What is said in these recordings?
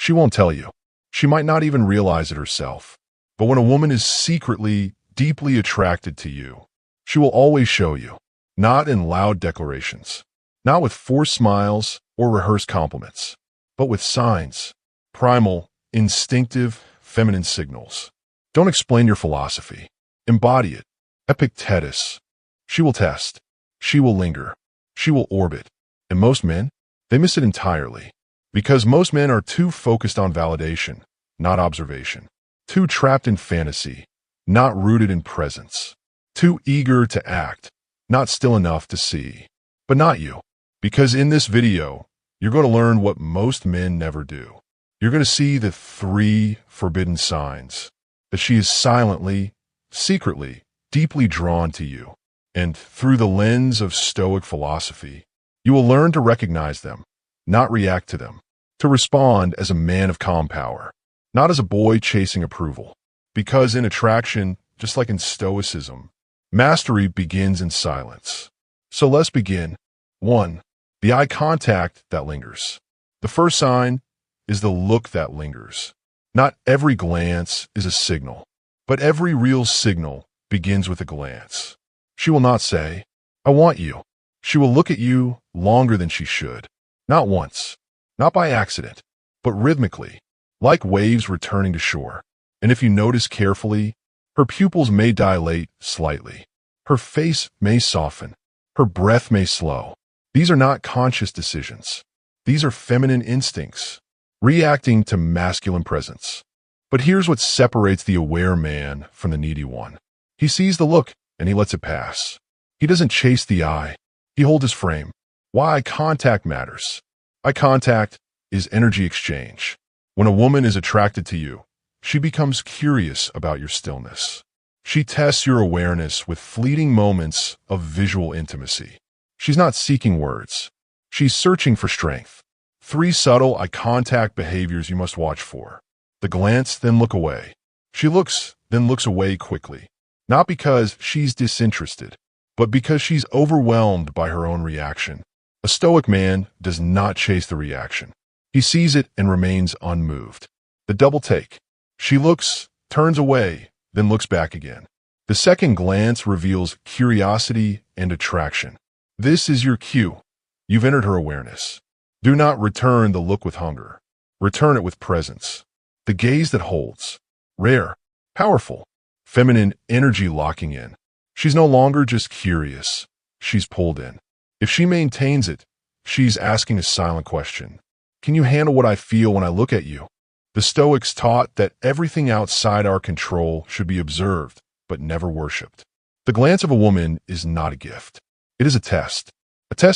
She won't tell you. She might not even realize it herself. But when a woman is secretly, deeply attracted to you, she will always show you, not in loud declarations, not with forced smiles or rehearsed compliments, but with signs, primal, instinctive, feminine signals. Don't explain your philosophy. Embody it. Epictetus. She will test. She will linger. She will orbit. And most men, they miss it entirely. Because most men are too focused on validation, not observation. Too trapped in fantasy, not rooted in presence. Too eager to act, not still enough to see. But not you. Because in this video, you're going to learn what most men never do. You're going to see the 3 forbidden signs that she is silently, secretly, deeply drawn to you. And through the lens of Stoic philosophy, you will learn to recognize them, not react to them, to respond as a man of calm power, not as a boy chasing approval. Because in attraction, just like in Stoicism, mastery begins in silence. So let's begin. 1. The eye contact that lingers. The first sign is the look that lingers. Not every glance is a signal, but every real signal begins with a glance. She will not say, "I want you." She will look at you longer than she should. Not once, not by accident, but rhythmically, like waves returning to shore. And if you notice carefully, her pupils may dilate slightly. Her face may soften. Her breath may slow. These are not conscious decisions. These are feminine instincts, reacting to masculine presence. But here's what separates the aware man from the needy one. He sees the look, and he lets it pass. He doesn't chase the eye. He holds his frame. Why eye contact matters. Eye contact is energy exchange. When a woman is attracted to you, she becomes curious about your stillness. She tests your awareness with fleeting moments of visual intimacy. She's not seeking words. She's searching for strength. 3 subtle eye contact behaviors you must watch for. The glance, then look away. She looks, then looks away quickly. Not because she's disinterested, but because she's overwhelmed by her own reaction. A Stoic man does not chase the reaction. He sees it and remains unmoved. The double take. She looks, turns away, then looks back again. The second glance reveals curiosity and attraction. This is your cue. You've entered her awareness. Do not return the look with hunger. Return it with presence. The gaze that holds. Rare, powerful, feminine energy locking in. She's no longer just curious. She's pulled in. If she maintains it, she's asking a silent question. Can you handle what I feel when I look at you? The Stoics taught that everything outside our control should be observed, but never worshipped. The glance of a woman is not a gift. It is a test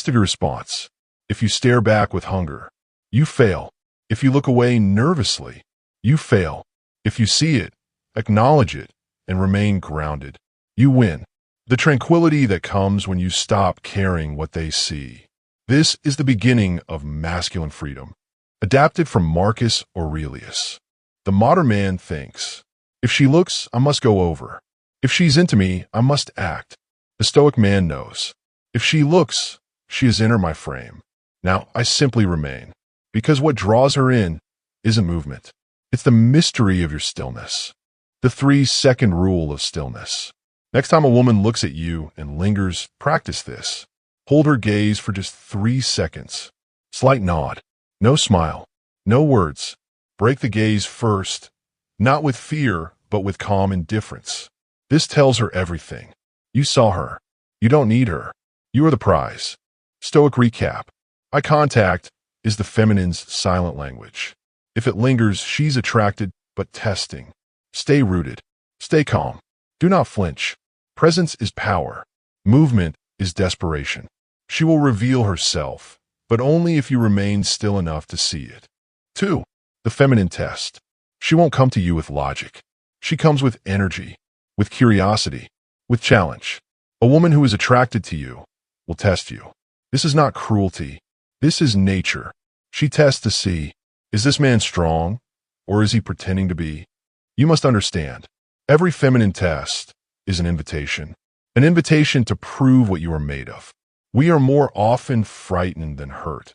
of your response. If you stare back with hunger, you fail. If you look away nervously, you fail. If you see it, acknowledge it, and remain grounded, you win. The tranquility that comes when you stop caring what they see. This is the beginning of masculine freedom. Adapted from Marcus Aurelius. The modern man thinks, if she looks, I must go over. If she's into me, I must act. The Stoic man knows, if she looks, she is in my frame. Now I simply remain, because what draws her in isn't movement. It's the mystery of your stillness. The 3-second rule of stillness. Next time a woman looks at you and lingers, practice this. Hold her gaze for just 3 seconds. Slight nod. No smile. No words. Break the gaze first, not with fear, but with calm indifference. This tells her everything. You saw her. You don't need her. You are the prize. Stoic recap. Eye contact is the feminine's silent language. If it lingers, she's attracted, but testing. Stay rooted. Stay calm. Do not flinch. Presence is power. Movement is desperation. She will reveal herself, but only if you remain still enough to see it. 2. The feminine test. She won't come to you with logic. She comes with energy, with curiosity, with challenge. A woman who is attracted to you will test you. This is not cruelty. This is nature. She tests to see, is this man strong, or is he pretending to be? You must understand, every feminine test is an invitation to prove what you are made of. We are more often frightened than hurt,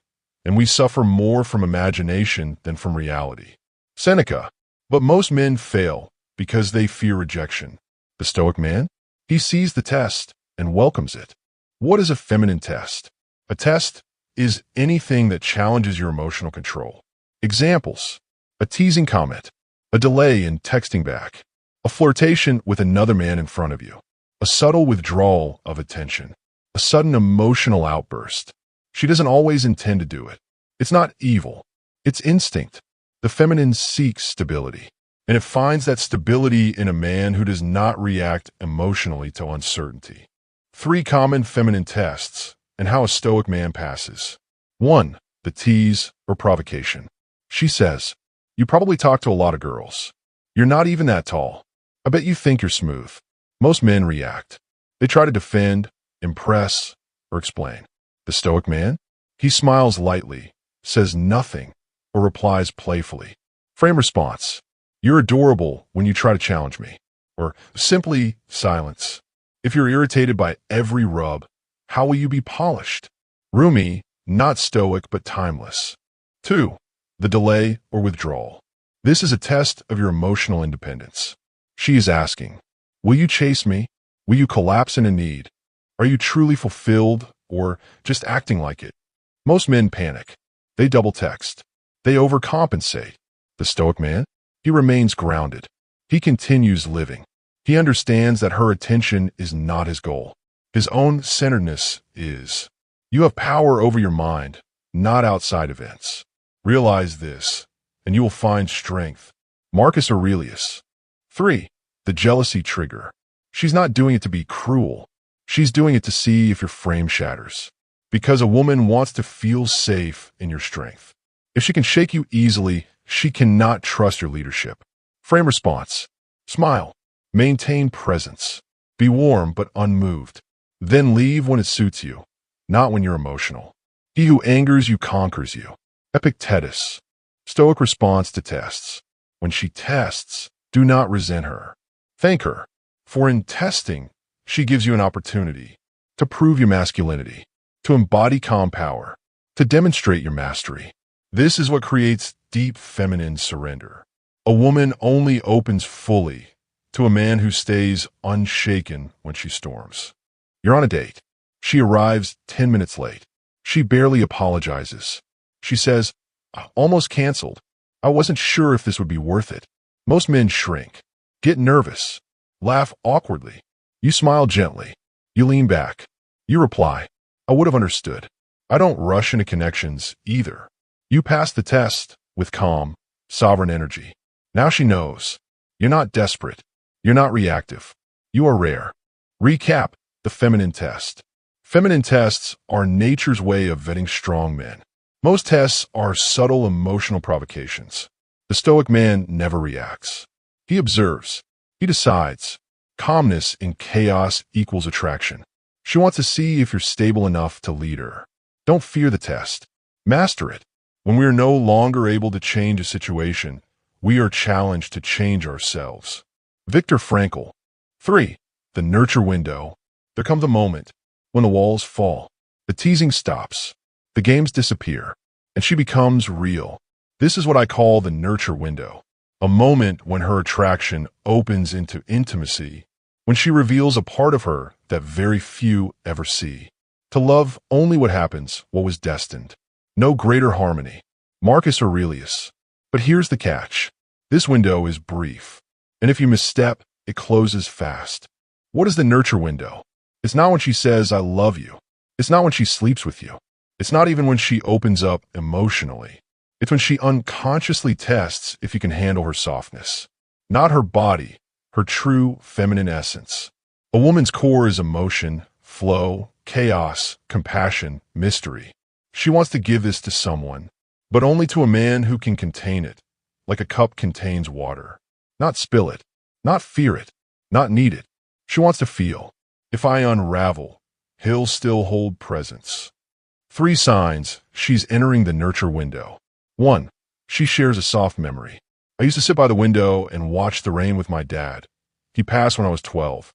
and we suffer more from imagination than from reality. Seneca. But most men fail because they fear rejection. The Stoic man? He sees the test and welcomes it. What is a feminine test? A test is anything that challenges your emotional control. Examples: a teasing comment, a delay in texting back, a flirtation with another man in front of you, a subtle withdrawal of attention, a sudden emotional outburst. She doesn't always intend to do it. It's not evil. It's instinct. The feminine seeks stability, and it finds that stability in a man who does not react emotionally to uncertainty. 3 common feminine tests and how a Stoic man passes. 1. The tease or provocation. She says, "You probably talk to a lot of girls. You're not even that tall. I bet you think you're smooth." Most men react. They try to defend, impress, or explain. The Stoic man? He smiles lightly, says nothing, or replies playfully. Frame response: "You're adorable when you try to challenge me." Or simply silence. If you're irritated by every rub, how will you be polished? Rumi, not Stoic but timeless. 2. The delay or withdrawal. This is a test of your emotional independence. She is asking, will you chase me? Will you collapse in a need? Are you truly fulfilled or just acting like it? Most men panic. They double text. They overcompensate. The Stoic man? He remains grounded. He continues living. He understands that her attention is not his goal. His own centeredness is. You have power over your mind, not outside events. Realize this, and you will find strength. Marcus Aurelius. 3. The jealousy trigger. She's not doing it to be cruel. She's doing it to see if your frame shatters. Because a woman wants to feel safe in your strength. If she can shake you easily, she cannot trust your leadership. Frame response: smile. Maintain presence. Be warm but unmoved. Then leave when it suits you, not when you're emotional. He who angers you conquers you. Epictetus. Stoic response to tests. When she tests, do not resent her. Thank her, for in testing, she gives you an opportunity to prove your masculinity, to embody calm power, to demonstrate your mastery. This is what creates deep feminine surrender. A woman only opens fully to a man who stays unshaken when she storms. You're on a date. She arrives 10 minutes late. She barely apologizes. She says, "Almost canceled. I wasn't sure if this would be worth it." Most men shrink, get nervous, laugh awkwardly. You smile gently. You lean back. You reply, "I would have understood." I don't rush into connections either. You pass the test with calm, sovereign energy. Now she knows. You're not desperate. You're not reactive. You are rare. Recap the feminine test. Feminine tests are nature's way of vetting strong men. Most tests are subtle emotional provocations. The Stoic man never reacts. He observes. He decides. Calmness in chaos equals attraction. She wants to see if you're stable enough to lead her. Don't fear the test. Master it. When we are no longer able to change a situation, we are challenged to change ourselves. Viktor Frankl. 3. The nurture window. There comes a moment when the walls fall, the teasing stops, the games disappear, and she becomes real. This is what I call the nurture window, a moment when her attraction opens into intimacy, when she reveals a part of her that very few ever see. To love only what happens, what was destined. No greater harmony. Marcus Aurelius. But here's the catch. This window is brief, and if you misstep, it closes fast. What is the nurture window? It's not when she says, "I love you." It's not when she sleeps with you. It's not even when she opens up emotionally. It's when she unconsciously tests if you can handle her softness. Not her body, her true feminine essence. A woman's core is emotion, flow, chaos, compassion, mystery. She wants to give this to someone, but only to a man who can contain it, like a cup contains water. Not spill it, not fear it, not need it. She wants to feel. If I unravel, he'll still hold presence. 3 signs she's entering the nurture window. 1. She shares a soft memory. I used to sit by the window and watch the rain with my dad. He passed when I was 12.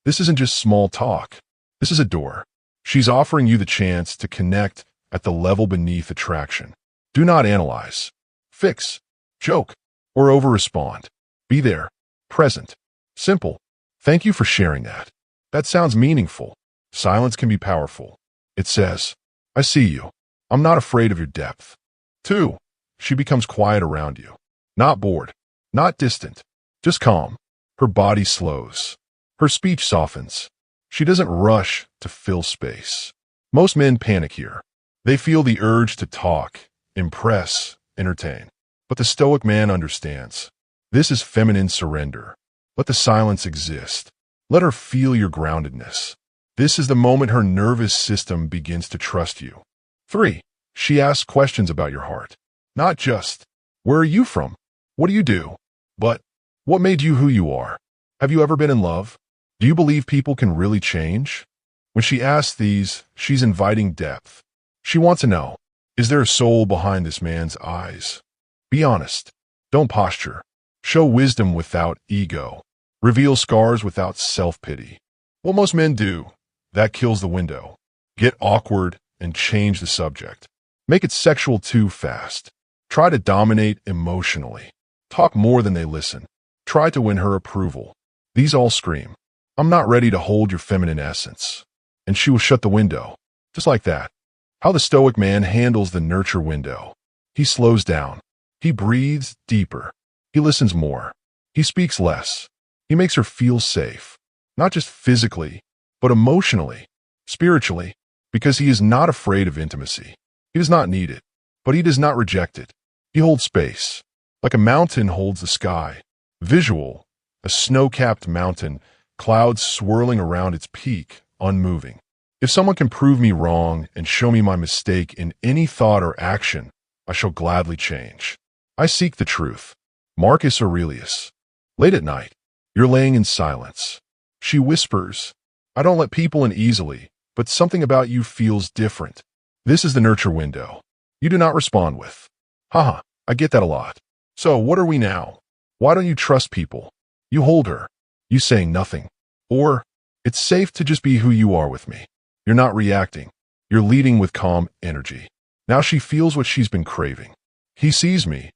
This isn't just small talk. This is a door. She's offering you the chance to connect at the level beneath attraction. Do not analyze, fix, joke, or over-respond. Be there, present, simple. Thank you for sharing that. That sounds meaningful. Silence can be powerful. It says, I see you. I'm not afraid of your depth. 2. She becomes quiet around you. Not bored, not distant, just calm. Her body slows. Her speech softens. She doesn't rush to fill space. Most men panic here. They feel the urge to talk, impress, entertain. But the Stoic man understands. This is feminine surrender. Let the silence exist. Let her feel your groundedness. This is the moment her nervous system begins to trust you. 3. She asks questions about your heart. Not just, where are you from? What do you do? But, what made you who you are? Have you ever been in love? Do you believe people can really change? When she asks these, she's inviting depth. She wants to know, is there a soul behind this man's eyes? Be honest. Don't posture. Show wisdom without ego. Reveal scars without self-pity. What most men do, that kills the window. Get awkward and change the subject. Make it sexual too fast. Try to dominate emotionally. Talk more than they listen. Try to win her approval. These all scream, I'm not ready to hold your feminine essence. And she will shut the window. Just like that. How the Stoic man handles the nurture window. He slows down. He breathes deeper. He listens more. He speaks less. He makes her feel safe. Not just physically, but emotionally, spiritually, because he is not afraid of intimacy. He does not need it, but he does not reject it. He holds space, like a mountain holds the sky. Visual, a snow-capped mountain, clouds swirling around its peak, unmoving. If someone can prove me wrong and show me my mistake in any thought or action, I shall gladly change. I seek the truth. Marcus Aurelius. Late at night, you're laying in silence. She whispers, I don't let people in easily, but something about you feels different. This is the nurture window. You do not respond with, haha, I get that a lot. So what are we now? Why don't you trust people? You hold her. You saying nothing. Or, it's safe to just be who you are with me. You're not reacting. You're leading with calm energy. Now she feels what she's been craving. He sees me,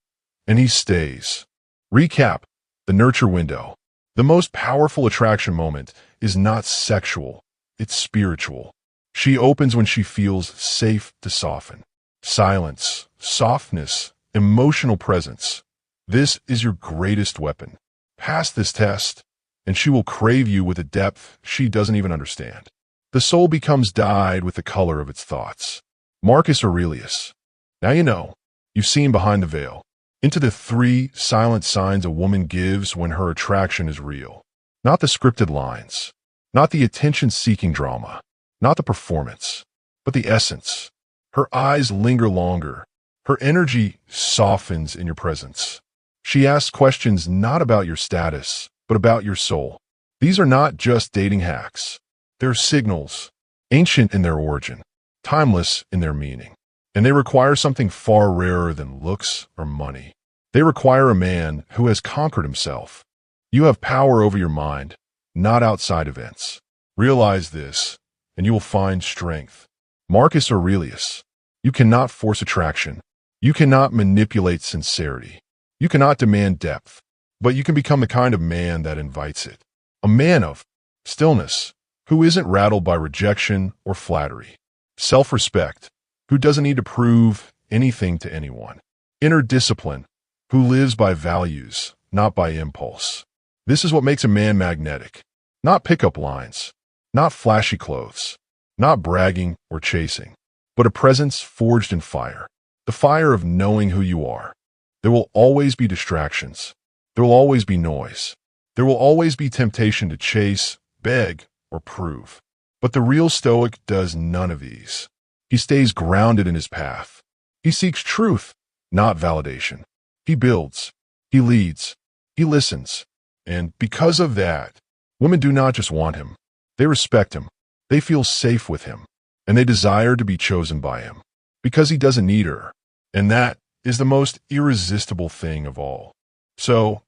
and he stays. Recap, the nurture window. The most powerful attraction moment is not sexual, it's spiritual. She opens when she feels safe to soften. Silence, softness, emotional presence. This is your greatest weapon. Pass this test, and she will crave you with a depth she doesn't even understand. The soul becomes dyed with the color of its thoughts. Marcus Aurelius. Now you know. You've seen behind the veil. Into the 3 silent signs a woman gives when her attraction is real. Not the scripted lines. Not the attention-seeking drama. Not the performance. But the essence. Her eyes linger longer. Her energy softens in your presence. She asks questions not about your status, but about your soul. These are not just dating hacks. They're signals, ancient in their origin, timeless in their meaning. And they require something far rarer than looks or money. They require a man who has conquered himself. You have power over your mind, not outside events. Realize this, and you will find strength. Marcus Aurelius. You cannot force attraction. You cannot manipulate sincerity. You cannot demand depth. But you can become the kind of man that invites it. A man of stillness, who isn't rattled by rejection or flattery. Self-respect, who doesn't need to prove anything to anyone. Inner discipline, who lives by values, not by impulse. This is what makes a man magnetic. Not pickup lines, not flashy clothes, not bragging or chasing, but a presence forged in fire. The fire of knowing who you are. There will always be distractions. There will always be noise. There will always be temptation to chase, beg, or prove. But the real Stoic does none of these. He stays grounded in his path. He seeks truth, not validation. He builds. He leads. He listens. And because of that, women do not just want him. They respect him. They feel safe with him. And they desire to be chosen by him. Because he doesn't need her. And that is the most irresistible thing of all. So,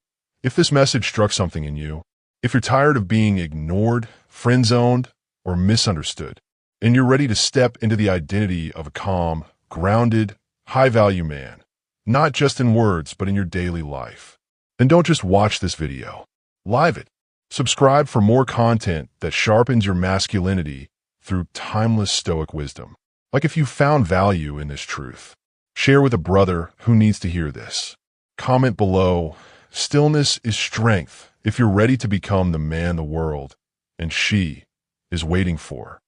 if this message struck something in you, if you're tired of being ignored, friend-zoned, or misunderstood, and you're ready to step into the identity of a calm, grounded, high-value man, not just in words, but in your daily life, then don't just watch this video. Live it. Subscribe for more content that sharpens your masculinity through timeless Stoic wisdom. Like if you found value in this truth, share with a brother who needs to hear this. Comment below, stillness is strength, if you're ready to become the man the world and she is waiting for.